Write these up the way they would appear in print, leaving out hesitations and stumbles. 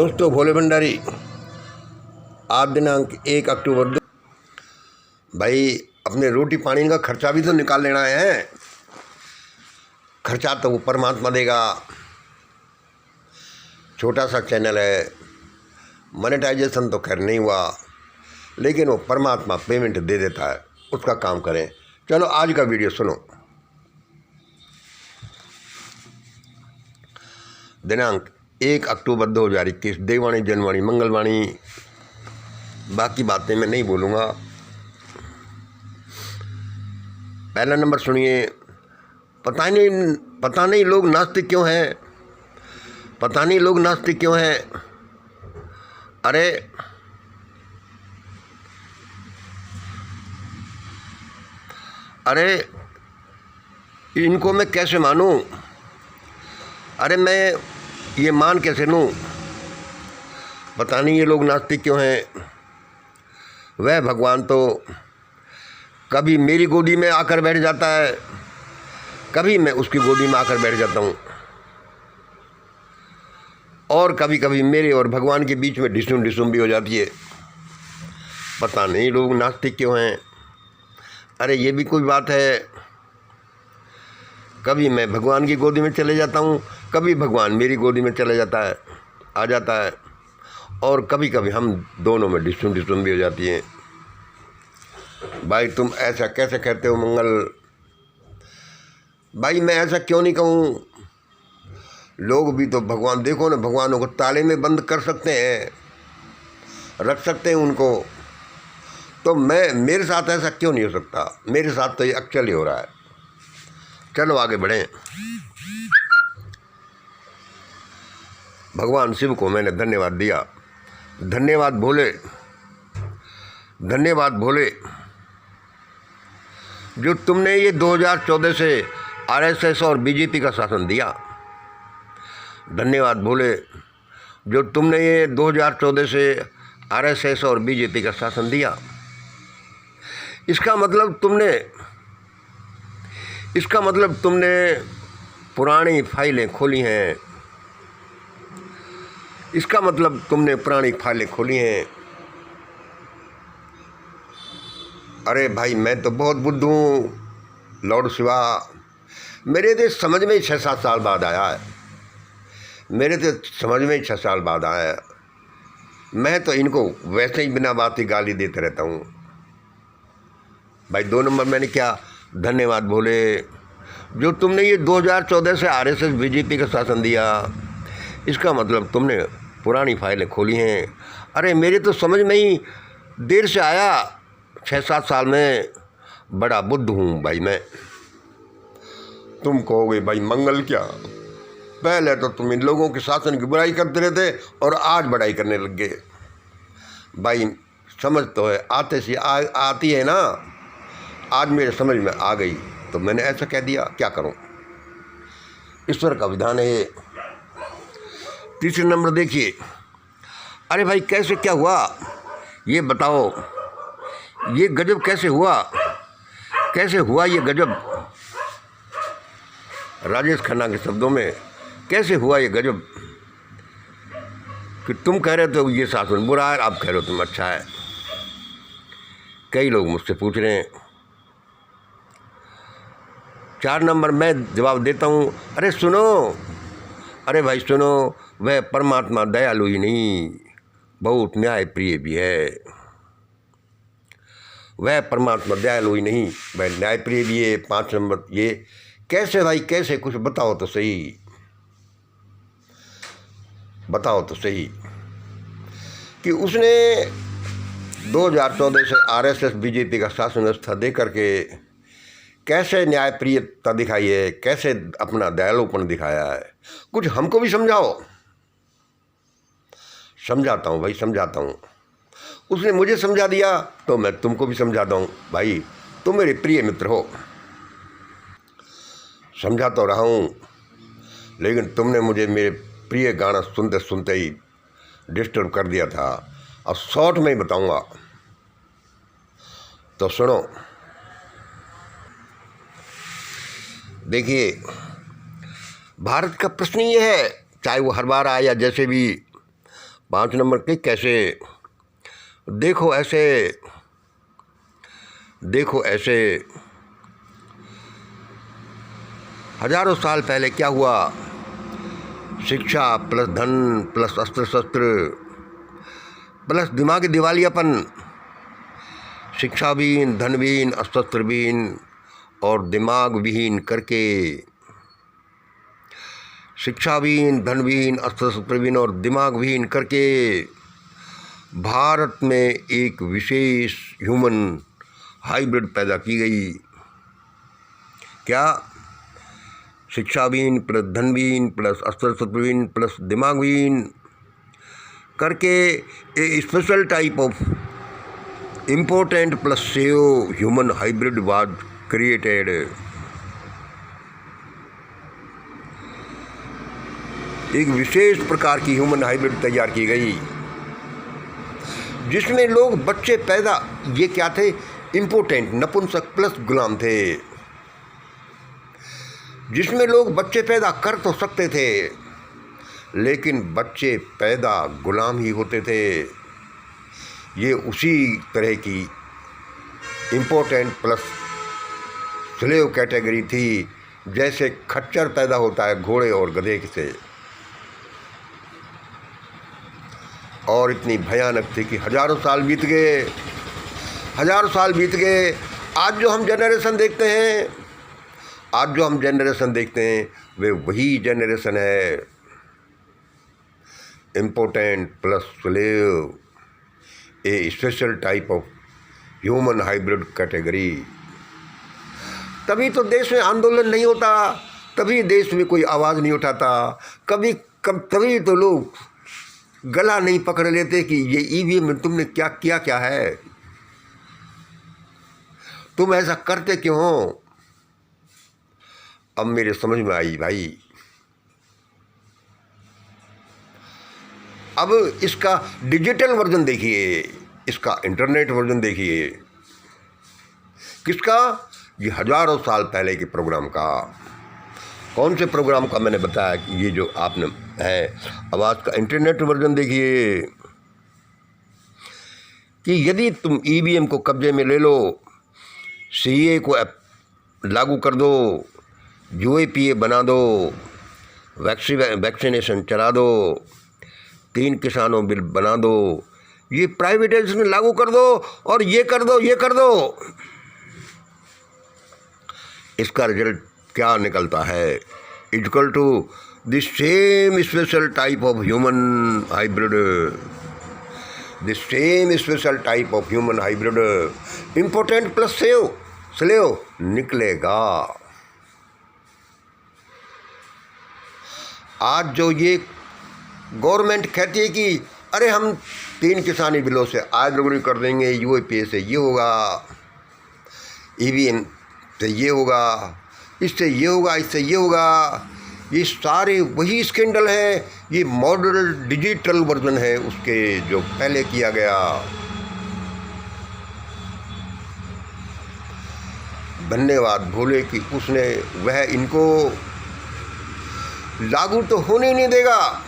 दोस्तों, भोले भंडारी आज दिनांक 1 अक्टूबर भाई अपने रोटी पानी का खर्चा भी तो निकाल लेना है। खर्चा तो वो परमात्मा देगा। छोटा सा चैनल है, मोनेटाइजेशन तो खैर नहीं हुआ, लेकिन वो परमात्मा पेमेंट दे देता है, उसका काम करें। चलो आज का वीडियो सुनो। दिनांक 1 अक्टूबर 2021, देववाणी जनवाणी मंगलवाणी। बाकी बातें मैं नहीं बोलूँगा। पहला नंबर सुनिए। पता नहीं लोग नास्तिक क्यों हैं। पता नहीं लोग नास्तिक क्यों हैं। अरे इनको मैं कैसे मानूं? अरे मैं ये मान कैसे लूँ? पता नहीं ये लोग नास्तिक क्यों हैं। वह भगवान तो कभी मेरी गोदी में आकर बैठ जाता है, कभी मैं उसकी गोदी में आकर बैठ जाता हूँ, और कभी कभी मेरे और भगवान के बीच में डिसुम डिसुम भी हो जाती है। पता नहीं लोग नास्तिक क्यों हैं। अरे ये भी कोई बात है। कभी मैं भगवान की गोदी में चले जाता हूँ, कभी भगवान मेरी गोदी में चले आ जाता है, और कभी कभी हम दोनों में डिसुम डिसुम भी हो जाती हैं। भाई तुम ऐसा कैसे कहते हो मंगल? भाई मैं ऐसा क्यों नहीं कहूँ। लोग भी तो भगवान, देखो ना, भगवानों को ताले में बंद कर सकते हैं, रख सकते हैं उनको। तो मेरे साथ ऐसा क्यों नहीं हो सकता? मेरे साथ तो ये एक्चुअली हो रहा है। चलो आगे बढ़ें। भगवान शिव को मैंने धन्यवाद दिया। धन्यवाद भोले, धन्यवाद भोले, जो तुमने ये 2014 से आरएसएस और बीजेपी का शासन दिया। धन्यवाद भोले, जो तुमने ये 2014 से आरएसएस और बीजेपी का शासन दिया। इसका मतलब तुमने पुरानी फाइलें खोली हैं। इसका मतलब तुमने पुरानी फाइलें खोली हैं। अरे भाई मैं तो बहुत बुद्धू हूँ लॉर्ड शिवा। मेरे तो समझ में ही 6-7 साल बाद आया है। मेरे तो समझ में ही 6 साल बाद आया है। मैं तो इनको वैसे ही बिना बात ही गाली देते रहता हूँ। भाई 2 नंबर मैंने क्या? धन्यवाद भोले, जो तुमने ये 2014 से आरएसएस बीजेपी का शासन दिया। इसका मतलब तुमने पुरानी फाइलें खोली हैं। अरे मेरे तो समझ में ही देर से आया। 6-7 साल में बड़ा बुद्ध हूँ भाई मैं। तुम कहोगे भाई मंगल क्या, पहले तो तुम इन लोगों के शासन की बुराई करते रहते और आज बड़ाई करने लग गए। भाई समझ तो है, आते से आती है ना। आज मेरे समझ में आ गई तो मैंने ऐसा कह दिया, क्या करूं? ईश्वर का विधान है ये। तीसरे नंबर देखिए। अरे भाई कैसे क्या हुआ ये बताओ। ये गजब कैसे हुआ? कैसे हुआ ये गजब? राजेश खन्ना के शब्दों में, कैसे हुआ ये गजब कि तुम कह रहे थे ये शासन बुरा है, आप कह रहे हो तुम अच्छा है। कई लोग मुझसे पूछ रहे हैं। 4 नंबर मैं जवाब देता हूँ। अरे सुनो, अरे भाई सुनो, वह परमात्मा दयालु ही नहीं, बहुत न्यायप्रिय भी है। वह परमात्मा दयालु ही नहीं, वह न्यायप्रिय भी है। 5 नंबर ये कैसे भाई, कैसे? कुछ बताओ तो सही, बताओ तो सही कि उसने 2014 से आरएसएस बीजेपी का शासन व्यवस्था दे करके कैसे न्यायप्रियता दिखाई है, कैसे अपना दयालुपन दिखाया है। कुछ हमको भी समझाओ। समझाता हूँ भाई, समझाता हूँ। उसने मुझे समझा दिया तो मैं तुमको भी समझाता हूँ। भाई तुम मेरे प्रिय मित्र हो, समझा तो रहा हूँ, लेकिन तुमने मुझे मेरे प्रिय गाना सुनते सुनते ही डिस्टर्ब कर दिया था। अब शॉर्ट में ही बताऊँगा तो सुनो। देखिए, भारत का प्रश्न ये है, चाहे वो हर बार आए या जैसे भी, 5 नंबर की कैसे, देखो ऐसे, देखो ऐसे। हजारों साल पहले क्या हुआ, शिक्षा प्लस धन प्लस अस्त्र शस्त्र प्लस दिमागी दिवालियापन, शिक्षा विहीन, धन विहीन, अस्त्र विहीन और दिमाग विहीन करके, शिक्षा विहीन, धन विहीन, अस्त्र विहीन और दिमाग विहीन करके भारत में एक विशेष ह्यूमन हाइब्रिड पैदा की गई। क्या, शिक्षा विहीन प्लस धन विहीन प्लस अस्त्र विहीन प्लस दिमाग विहीन करके a special type of important plus save human hybrid was created. एक विशेष प्रकार की ह्यूमन हाइब्रिड तैयार की गई जिसमें लोग बच्चे पैदा, ये क्या थे, इम्पोर्टेंट नपुंसक प्लस गुलाम थे, जिसमें लोग बच्चे पैदा कर तो सकते थे लेकिन बच्चे पैदा गुलाम ही होते थे। ये उसी तरह की इम्पोर्टेंट प्लस स्लेव कैटेगरी थी जैसे खच्चर पैदा होता है घोड़े और गधे से, और इतनी भयानक थी कि हजारों साल बीत गए, हजारों साल बीत गए। आज जो हम जनरेशन देखते हैं, आज जो हम जनरेशन देखते हैं वे वही जनरेशन है, important plus slave, A special type of human hybrid category. तभी तो देश में आंदोलन नहीं होता, तभी देश में कोई आवाज़ नहीं उठाता, तभी तो लोग गला नहीं पकड़ लेते कि ये ईवीएम में तुमने क्या किया, क्या है, तुम ऐसा करते क्यों हो। अब मेरे समझ में आई भाई। अब इसका डिजिटल वर्जन देखिए, इसका इंटरनेट वर्जन देखिए। किसका, ये हजारों साल पहले के प्रोग्राम का। कौन से प्रोग्राम का, मैंने बताया कि ये जो आपने है, अब आज का इंटरनेट वर्जन देखिए कि यदि तुम ईवीएम को कब्जे में ले लो, सीए को लागू कर दो, यूएपीए बना दो, वैक्सीनेशन चला दो, 3 किसानों बिल बना दो, ये प्राइवेटाइजेशन लागू कर दो और ये कर दो, ये कर दो, इसका रिजल्ट क्या निकलता है, equal to the same special type of human hybrid, the same special type of human hybrid, important plus slave निकलेगा। आज जो ये गवर्नमेंट कहती है कि अरे हम 3 किसानी बिलों से आय दोगुनी कर देंगे, यूएपीए से ये होगा, ईवीएम से ये होगा, इससे ये होगा, इससे ये होगा, ये सारे वही स्कैंडल है, ये मॉडल डिजिटल वर्जन है उसके जो पहले किया गया। धन्यवाद भोले कि उसने वह इनको लागू तो होने ही नहीं देगा,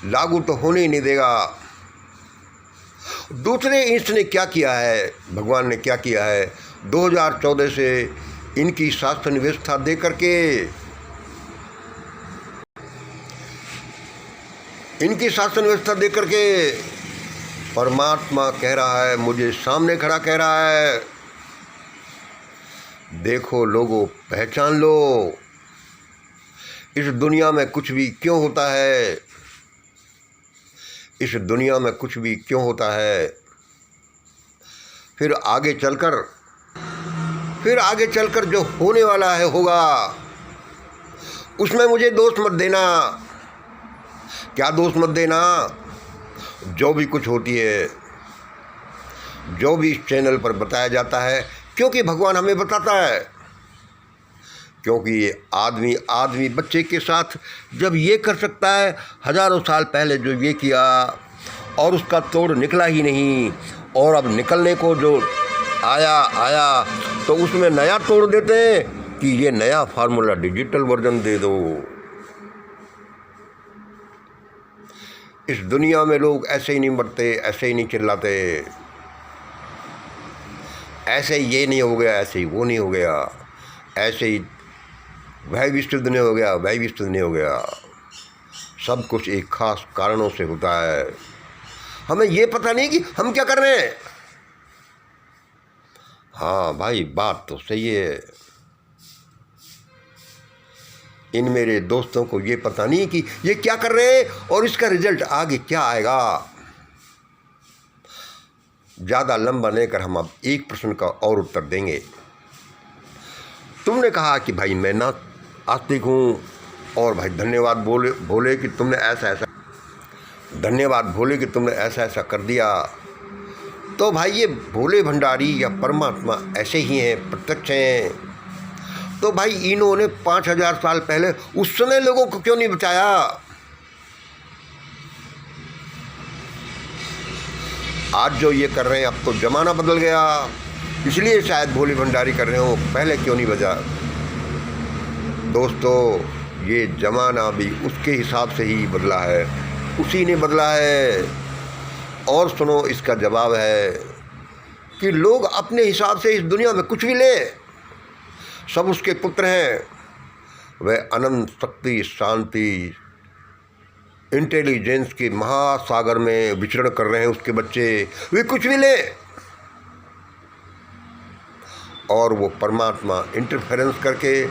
लागू तो होने ही नहीं देगा। दूसरे इसने क्या किया है, भगवान ने क्या किया है, 2014 से इनकी शासन व्यवस्था दे करके, इनकी शासन व्यवस्था दे करके परमात्मा कह रहा है, मुझे सामने खड़ा कह रहा है, देखो लोगों पहचान लो, इस दुनिया में कुछ भी क्यों होता है, इस दुनिया में कुछ भी क्यों होता है। फिर आगे चलकर जो होने वाला है होगा, उसमें मुझे दोष मत देना। क्या दोष मत देना, जो भी कुछ होती है, जो भी इस चैनल पर बताया जाता है, क्योंकि भगवान हमें बताता है, क्योंकि ये आदमी बच्चे के साथ जब ये कर सकता है, हजारों साल पहले जो ये किया और उसका तोड़ निकला ही नहीं, और अब निकलने को जो आया तो उसमें नया तोड़ देते हैं कि ये नया फार्मूला डिजिटल वर्जन दे दो। इस दुनिया में लोग ऐसे ही नहीं मरते, ऐसे ही नहीं चिल्लाते, ऐसे ही ये नहीं हो गया, ऐसे ही वो नहीं हो गया, ऐसे ही वह विस्तृत नहीं हो गया, वह विस्तृत नहीं हो गया। सब कुछ एक खास कारणों से होता है। हमें ये पता नहीं कि हम क्या कर रहे हैं। हाँ भाई, बात तो सही है। इन मेरे दोस्तों को ये पता नहीं कि ये क्या कर रहे हैं और इसका रिजल्ट आगे क्या आएगा। ज़्यादा लंबा नहीं कर, हम अब एक प्रश्न का और उत्तर देंगे। तुमने कहा कि भाई मैं ना आस्तिक हूँ, और भाई धन्यवाद बोले कि तुमने ऐसा ऐसा, धन्यवाद बोले कि तुमने ऐसा ऐसा कर दिया। तो भाई ये भोले भंडारी या परमात्मा ऐसे ही हैं, प्रत्यक्ष हैं। तो भाई इन्होंने 5000 साल पहले उस समय लोगों को क्यों नहीं बचाया? आज जो ये कर रहे हैं, अब तो ज़माना बदल गया, इसलिए शायद भोले भंडारी कर रहे हो, पहले क्यों नहीं बचा? दोस्तों, ये ज़माना भी उसके हिसाब से ही बदला है, उसी ने बदला है। और सुनो, इसका जवाब है कि लोग अपने हिसाब से इस दुनिया में कुछ भी ले, सब उसके पुत्र हैं। वह अनंत शक्ति, शांति, इंटेलिजेंस के महासागर में विचरण कर रहे हैं उसके बच्चे, वे कुछ भी ले। और वो परमात्मा इंटरफेरेंस करके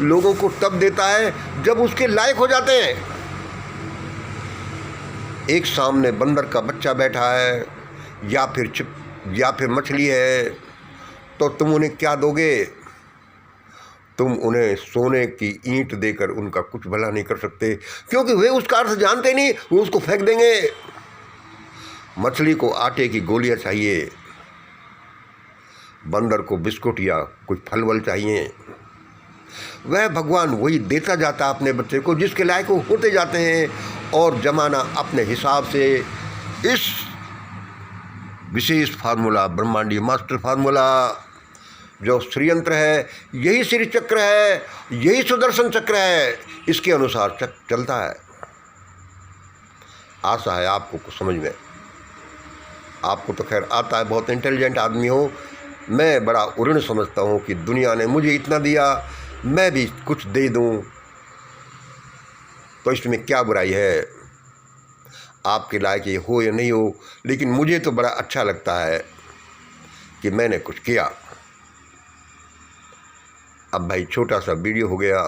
लोगों को तब देता है जब उसके लायक हो जाते हैं। एक सामने बंदर का बच्चा बैठा है या फिर मछली है, तो तुम उन्हें क्या दोगे? तुम उन्हें सोने की ईंट देकर उनका कुछ भला नहीं कर सकते, क्योंकि वे उसका अर्थ जानते नहीं, वो उसको फेंक देंगे। मछली को आटे की गोलियां चाहिए, बंदर को बिस्कुट या कुछ फल वल चाहिए। वह भगवान वही देता जाता अपने बच्चे को जिसके लायक वो होते जाते हैं। और ज़माना अपने हिसाब से इस विशेष फार्मूला, ब्रह्मांडीय मास्टर फार्मूला जो श्रीयंत्र है, यही श्री चक्र है, यही सुदर्शन चक्र है, इसके अनुसार चलता है। आशा है आपको कुछ समझ में। आपको तो खैर आता है, बहुत इंटेलिजेंट आदमी हो। मैं बड़ा ऋण समझता हूँ कि दुनिया ने मुझे इतना दिया, मैं भी कुछ दे दूँ, तो इसमें क्या बुराई है? आपके लायक ये हो या नहीं हो, लेकिन मुझे तो बड़ा अच्छा लगता है कि मैंने कुछ किया। अब भाई छोटा सा वीडियो हो गया,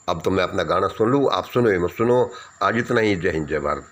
अब तो मैं अपना गाना सुन लूँ, आप सुनो या मत सुनो। आज इतना ही। जय हिंद, जय भारत।